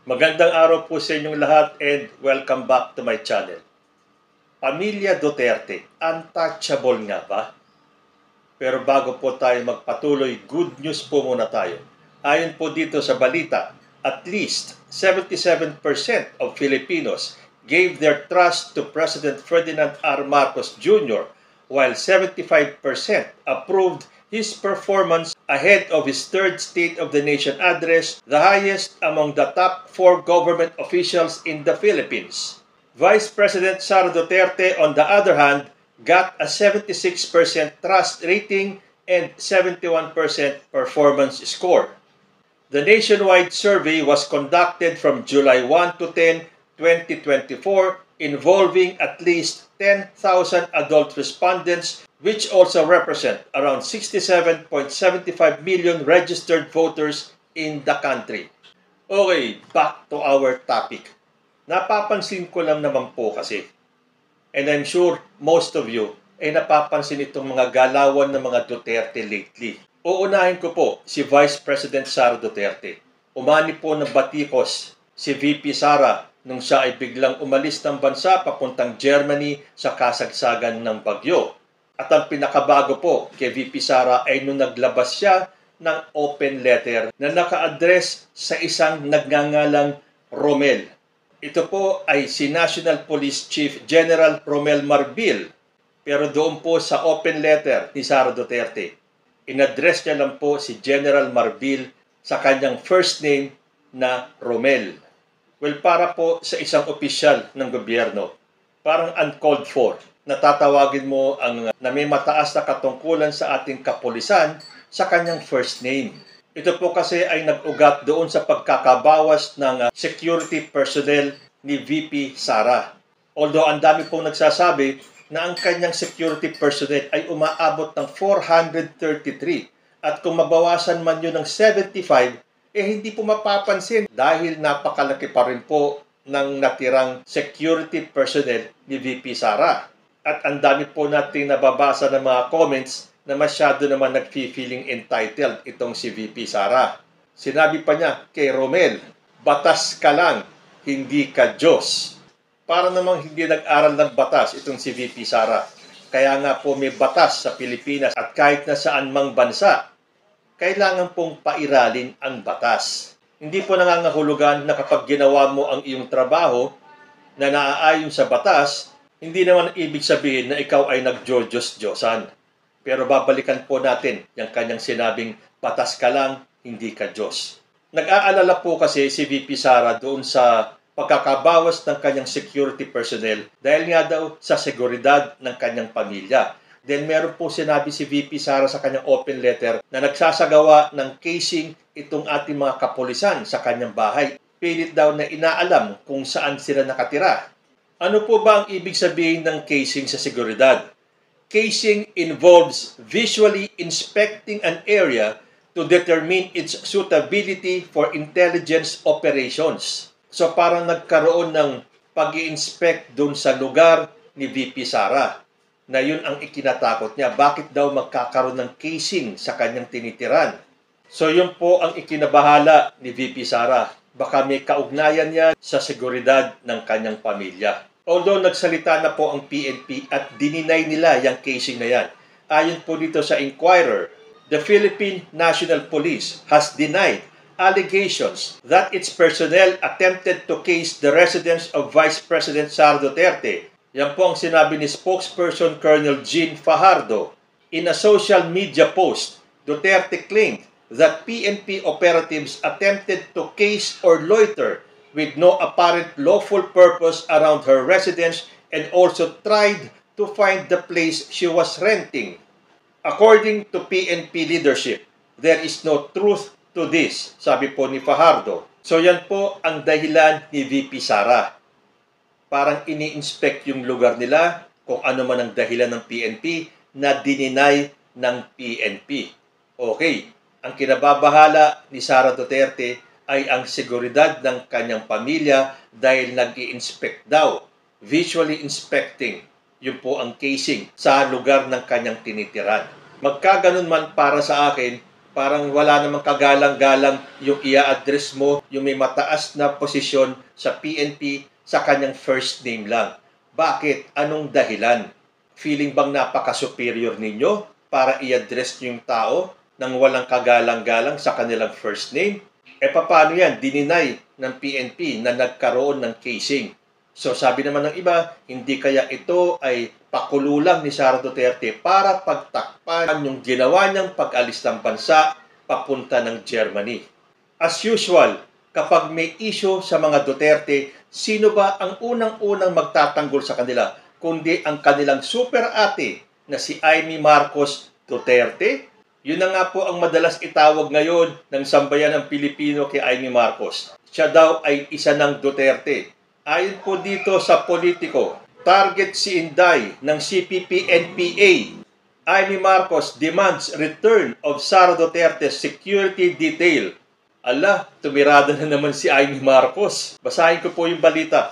Magandang araw po sa inyong lahat and welcome back to my channel. Pamilya Duterte, untouchable nga ba? Pero bago po tayo magpatuloy, good news po muna tayo. Ayon po dito sa balita, at least 77% of Filipinos gave their trust to President Ferdinand R. Marcos Jr., while 75% approved his performance ahead of his third State of the Nation address, the highest among the top 4 government officials in the Philippines. Vice President Sara Duterte, on the other hand, got a 76% trust rating and 71% performance score. The nationwide survey was conducted from July 1 to 10, 2024, involving at least 10,000 adult respondents, which also represent around 67.75 million registered voters in the country. Okay, back to our topic. Napapansin ko lang naman po kasi, and I'm sure most of you ay napapansin itong mga galawan ng mga Duterte lately. Uunahin ko po si Vice President Sara Duterte. Umani po ng batikos si VP Sara nung siya ay biglang umalis ng bansa papuntang Germany sa kasagsagan ng bagyo. At ang pinakabago po kay VP Sara ay nung naglabas siya ng open letter na naka-address sa isang nagngangalang Romel. Ito po ay si National Police Chief General Romel Marbil. Pero doon po sa open letter ni Sara Duterte, in-address niya lang po si General Marbil sa kanyang first name na Romel. Well, para po sa isang opisyal ng gobyerno, parang uncalled for, natatawagin mo ang na may mataas na katungkulan sa ating kapulisan sa kanyang first name. Ito po kasi ay nag-ugat doon sa pagkakabawas ng security personnel ni VP Sara. Although ang dami pong nagsasabi na ang kanyang security personnel ay umaabot ng 433 at kung mabawasan man yun ng 75, hindi po mapapansin dahil napakalaki pa rin po ng natirang security personnel ni VP Sara. At ang dami po nating nababasa ng mga comments na masyado naman nag-feeling entitled itong si VP Sara. Sinabi pa niya kay Romel, batas ka lang, hindi ka Diyos. Para namang hindi nag-aral ng batas itong si VP Sara. Kaya nga po may batas sa Pilipinas at kahit na saan mang bansa, kailangan pong pairalin ang batas. Hindi po nangangahulugan na kapag ginawa mo ang iyong trabaho na naaayon sa batas, hindi naman ibig sabihin na ikaw ay nag-Diyos-Diyosan. Pero babalikan po natin yung kanyang sinabing, batas ka lang, hindi ka Diyos. Nag-aalala po kasi si VP Sara doon sa pagkakabawas ng kanyang security personnel dahil nga daw sa seguridad ng kanyang pamilya. Then meron po sinabi si VP Sara sa kanyang open letter na nagsasagawa ng casing itong ating mga kapulisan sa kanyang bahay. Pilit daw na inaalam kung saan sila nakatira. Ano po ba ang ibig sabihin ng casing sa seguridad? Casing involves visually inspecting an area to determine its suitability for intelligence operations. So parang nagkaroon ng pag-i-inspect doon sa lugar ni VP Sara na yun ang ikinatakot niya. Bakit daw magkakaroon ng casing sa kanyang tinitiran? So yun po ang ikinabahala ni VP Sara. Baka may kaugnayan niya sa seguridad ng kanyang pamilya. Although nagsalita na po ang PNP at dininay nila yung casing na yan. Ayon po dito sa Inquirer, the Philippine National Police has denied allegations that its personnel attempted to case the residence of Vice President Sara Duterte. Yan po ang sinabi ni spokesperson Colonel Jean Fajardo. In a social media post, Duterte claimed that PNP operatives attempted to case or loiter with no apparent lawful purpose around her residence and also tried to find the place she was renting. According to PNP leadership, there is no truth to this, sabi po ni Fajardo. So yan po ang dahilan ni VP Sara. Parang ini-inspect yung lugar nila kung ano man ang dahilan ng PNP na dininay ng PNP. Okay, ang kinababahala ni Sara Duterte ay ang seguridad ng kanyang pamilya dahil nag-i-inspect daw, visually inspecting, yun po ang casing sa lugar ng kanyang tinitiran. Magkaganon man para sa akin, Parang wala namang kagalang-galang yung i-address mo, yung may mataas na posisyon sa PNP sa kanyang first name lang. Bakit? Anong dahilan? Feeling bang napaka-superior ninyo para i-address nyo yung tao nang walang kagalang-galang sa kanilang first name? Paano yan? Dininay ng PNP na nagkaroon ng casing. So sabi naman ng iba, hindi kaya ito ay pakululang ni Sara Duterte para pagtakpan yung ginawa niyang pag-alis ng bansa papunta ng Germany. As usual, kapag may issue sa mga Duterte, sino ba ang unang-unang magtatanggol sa kanila? Kundi ang kanilang super ate na si Amy Marcos Duterte. Yun na nga po ang madalas itawag ngayon ng sambayan ng Pilipino kay Amy Marcos. Siya daw ay isa ng Duterte. Ayon po dito sa Politico, target si Inday ng CPP-NPA. Amy Marcos demands return of Sara Duterte's security detail. Ala, tumirada na naman si Amy Marcos. Basahin ko po yung balita.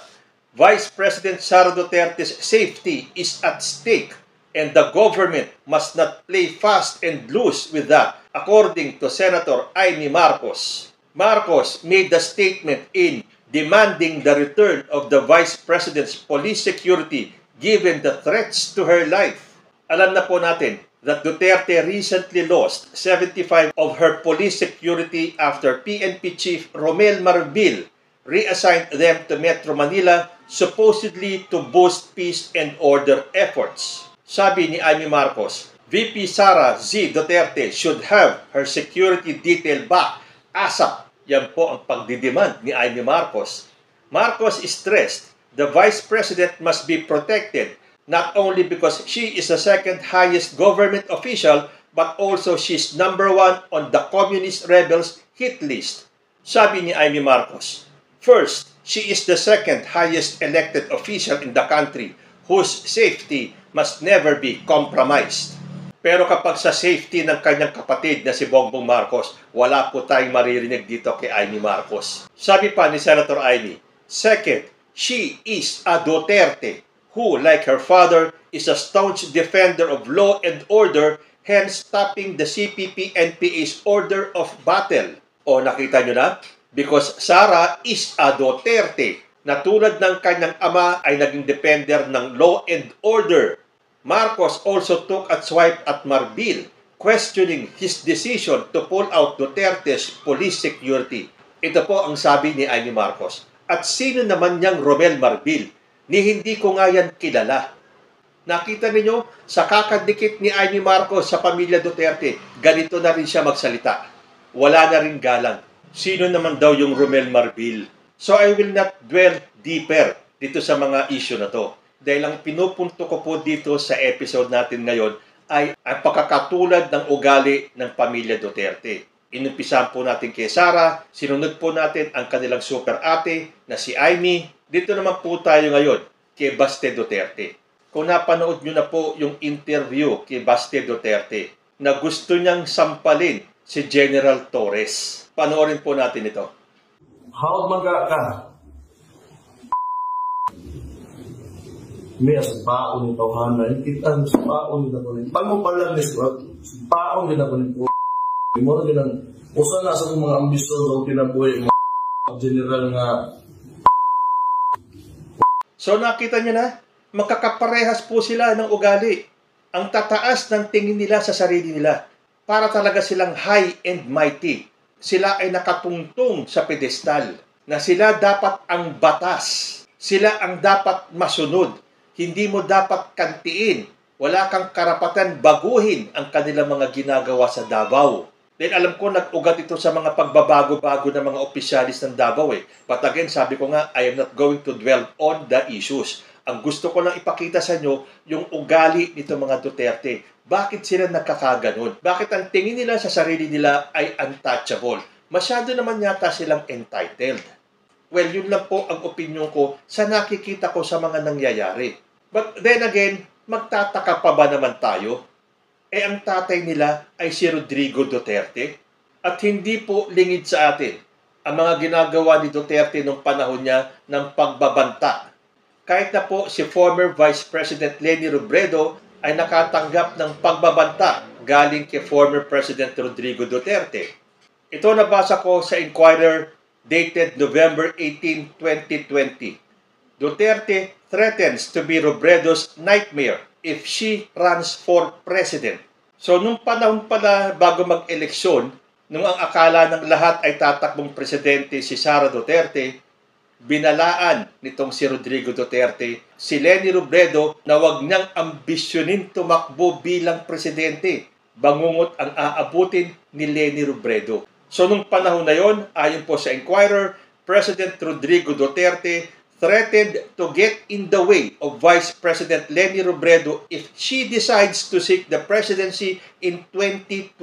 Vice President Sara Duterte's safety is at stake and the government must not play fast and loose with that, according to Senator Amy Marcos. Marcos made the statement in demanding the return of the Vice President's police security given the threats to her life. Alam na po natin that Duterte recently lost 75 of her police security after PNP Chief Romel Marbil reassigned them to Metro Manila supposedly to boost peace and order efforts. Sabi ni Amy Marcos, VP Sara Z. Duterte should have her security detail back ASAP. Yan po ang pagdidemand ni Amy Marcos. Marcos stressed the Vice President must be protected not only because she is the second highest government official but also she's number 1 on the Communist Rebels hit list. Sabi ni Amy Marcos, first, she is the second highest elected official in the country whose safety must never be compromised. Pero kapag sa safety ng kanyang kapatid na si Bongbong Marcos, wala po tayong maririnig dito kay Amy Marcos. Sabi pa ni Senator Amy, second, she is a Duterte who, like her father, is a staunch defender of law and order, hence stopping the CPP-NPA's order of battle. O nakita nyo na? Because Sara is a Duterte na tulad ng kanyang ama ay naging defender ng law and order. Marcos also took a swipe at Marbil, questioning his decision to pull out Duterte's police security. Ito po ang sabi ni Amy Marcos. At sino naman niyang Romel Marbil? Ni hindi ko nga yan kilala. Nakita ninyo, sa kakadikit ni Amy Marcos sa pamilya Duterte, ganito na rin siya magsalita. Wala na rin galang. Sino naman daw yung Romel Marbil? So I will not dwell deeper dito sa mga issue na to. Dahil ang pinupunto ko po dito sa episode natin ngayon ay ang pagkakatulad ng ugali ng pamilya Duterte. Inumpisahan po natin kay Sara, sinunod po natin ang kanilang super ate na si Amy. Dito naman po tayo ngayon kay Baste Duterte. Kung napanood nyo na po yung interview kay Baste Duterte na gusto niyang sampalin si General Torres. Panoorin po natin ito. How maga ka? May sa baon ng tawhanan, kita sa baon na ko rin. Pag mo pala ni baon din ako ng mo rin ang usa na sa mga ambisyon o kinabuhi mga general nga. So nakita niyo na, magkakaparehas po sila ng ugali. Ang tataas ng tingin nila sa sarili nila. Para talaga silang high and mighty. Sila ay nakatungtong sa pedestal na sila dapat ang batas. Sila ang dapat masunod. Hindi mo dapat kantiin. Wala kang karapatan baguhin ang kanilang mga ginagawa sa Davao. Then alam ko nag-ugat ito sa mga pagbabago-bago ng mga opisyalis ng Davao eh. But again, sabi ko nga, I am not going to dwell on the issues. Ang gusto ko lang ipakita sa inyo, yung ugali nito mga Duterte. Bakit sila nagkakaganon? Bakit ang tingin nila sa sarili nila ay untouchable? Masyado naman yata silang entitled. Well, yun lang po ang opinion ko sa nakikita ko sa mga nangyayari. But then again, magtataka pa ba naman tayo? Ang tatay nila ay si Rodrigo Duterte at hindi po lingid sa atin ang mga ginagawa ni Duterte nung panahon niya ng pagbabanta. Kahit na po si former Vice President Leni Robredo ay nakatanggap ng pagbabanta galing kay former President Rodrigo Duterte. Ito nabasa ko sa Inquirer dated November 18, 2020. Duterte threatens to be Robredo's nightmare if she runs for president. So nung panahon pala bago mag-eleksyon, nung ang akala ng lahat ay tatakbong presidente si Sara Duterte, binalaan nitong si Rodrigo Duterte si Leni Robredo na wag niyang ambisyonin tumakbo bilang presidente. Bangungot ang aabutin ni Leni Robredo. So nung panahon na yon, ayon po sa Inquirer, President Rodrigo Duterte threatened to get in the way of Vice President Leni Robredo if she decides to seek the presidency in 2022.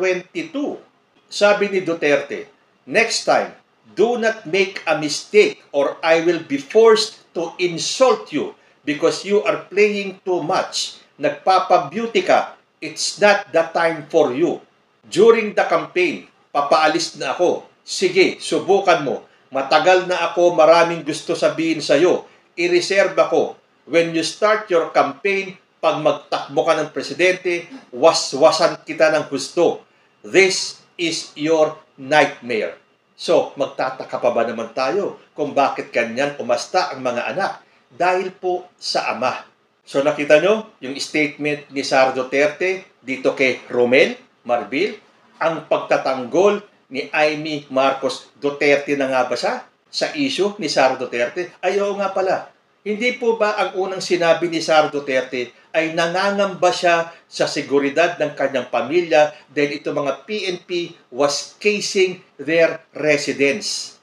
Sabi ni Duterte, "Next time, do not make a mistake or I will be forced to insult you because you are playing too much. Nagpapa-beauty ka. It's not the time for you. During the campaign, papaalis na ako. Sige, subukan mo. Matagal na ako, maraming gusto sabihin sa'yo. I-reserve ako. When you start your campaign, pag magtakbo ka ng presidente, waswasan kita ng gusto. This is your nightmare." So, magtataka pa ba naman tayo kung bakit kanyan umasta ang mga anak? Dahil po sa ama. So, nakita nyo yung statement ni Sara Duterte dito kay Romel Marbil, ang pagtatanggol ni Amy Marcos Duterte na nga ba siya sa issue ni Sara Duterte? Ayaw nga pala. Hindi po ba ang unang sinabi ni Sara Duterte ay nangangamba siya sa seguridad ng kanyang pamilya dahil ito mga PNP was casing their residence.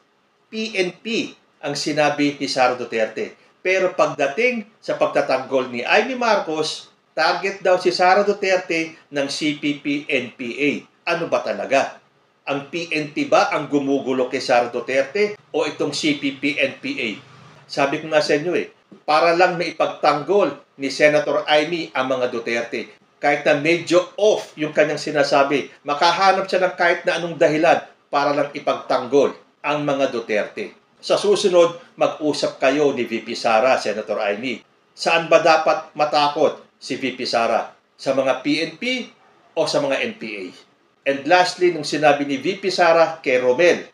PNP ang sinabi ni Sara Duterte. Pero pagdating sa pagtatanggol ni Amy Marcos, target daw si Sara Duterte ng CPP-NPA. Ano ba talaga? Ang PNP ba ang gumugulo kay Sara Duterte o itong CPP-NPA? Sabi ko nga sa inyo para lang maipagtanggol ni Senator Amy ang mga Duterte. Kahit na medyo off yung kanyang sinasabi, makahanap siya ng kahit na anong dahilan para lang ipagtanggol ang mga Duterte. Sa susunod, mag-usap kayo ni VP Sara, Senator Amy. Saan ba dapat matakot si VP Sara? Sa mga PNP o sa mga NPA? And lastly, nung sinabi ni VP Sara kay Romel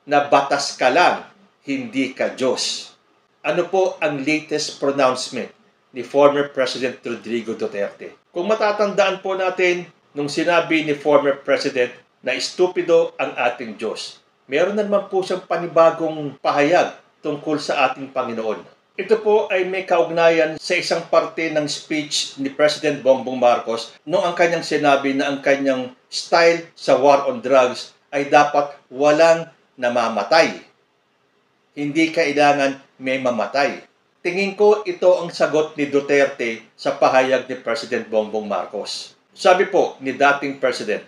na batas ka lang, hindi ka Diyos. Ano po ang latest pronouncement ni former President Rodrigo Duterte? Kung matatandaan po natin, nung sinabi ni former President na estupido ang ating Diyos, meron na naman po siyang panibagong pahayag tungkol sa ating Panginoon. Ito po ay may kaugnayan sa isang parte ng speech ni President Bongbong Marcos noong ang kanyang sinabi na ang kanyang style sa war on drugs ay dapat walang namamatay. Hindi kailangan may mamatay. Tingin ko ito ang sagot ni Duterte sa pahayag ni President Bongbong Marcos. Sabi po ni dating President,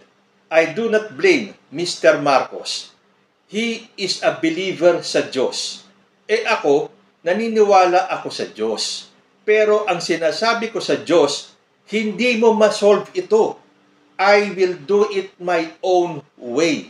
"I do not blame Mr. Marcos. He is a believer sa Diyos. Ako, naniniwala ako sa Diyos. Pero ang sinasabi ko sa Diyos, hindi mo ma-solve ito. I will do it my own way."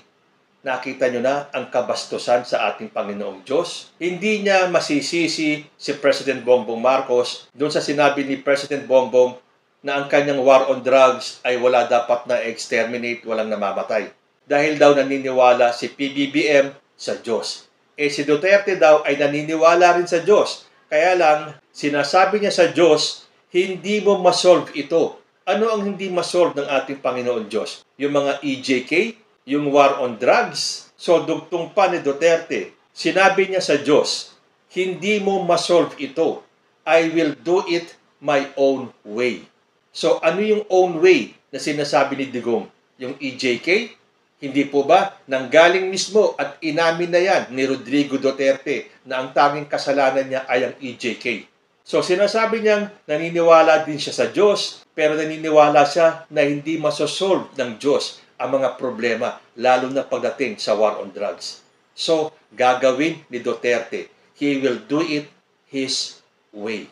Nakita nyo na ang kabastusan sa ating Panginoong Diyos. Hindi niya masisisi si President Bongbong Marcos doon sa sinabi ni President Bongbong na ang kanyang war on drugs ay wala dapat na exterminate, walang namamatay. Dahil daw naniniwala si PBBM sa Diyos. Si Duterte daw ay naniniwala rin sa Diyos. Kaya lang, sinasabi niya sa Diyos, hindi mo ma-solve ito. Ano ang hindi ma-solve ng ating Panginoon Diyos? Yung mga EJK? Yung war on drugs? So, dugtong pa ni Duterte, sinabi niya sa Diyos, hindi mo ma-solve ito. I will do it my own way. So, ano yung own way na sinasabi ni Digong? Yung EJK? Hindi po ba nanggaling mismo at inamin na yan ni Rodrigo Duterte na ang tanging kasalanan niya ay ang EJK? So, sinasabi niyang naniniwala din siya sa Diyos, pero naniniwala siya na hindi masosolve ng Diyos ang mga problema, lalo na pagdating sa war on drugs. So, gagawin ni Duterte. He will do it his way.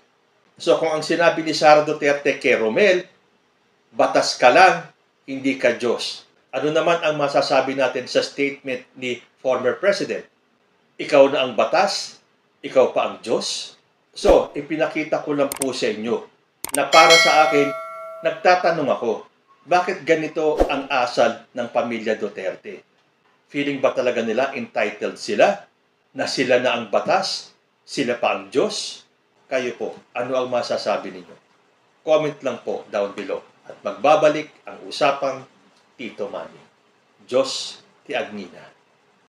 So, kung ang sinabi ni Sara Duterte kay Romel, batas ka lang, hindi ka Diyos. Ano naman ang masasabi natin sa statement ni former President? Ikaw na ang batas, ikaw pa ang Diyos? So, ipinakita ko lang po sa inyo na para sa akin, nagtatanong ako, Bakit ganito ang asal ng pamilya Duterte? Feeling ba talaga nila entitled sila? Na sila na ang batas? Sila pa ang Diyos? Kayo po, ano ang masasabi ninyo? Comment lang po down below. At magbabalik ang usapang Tito Manny. Diyos ti Agnina.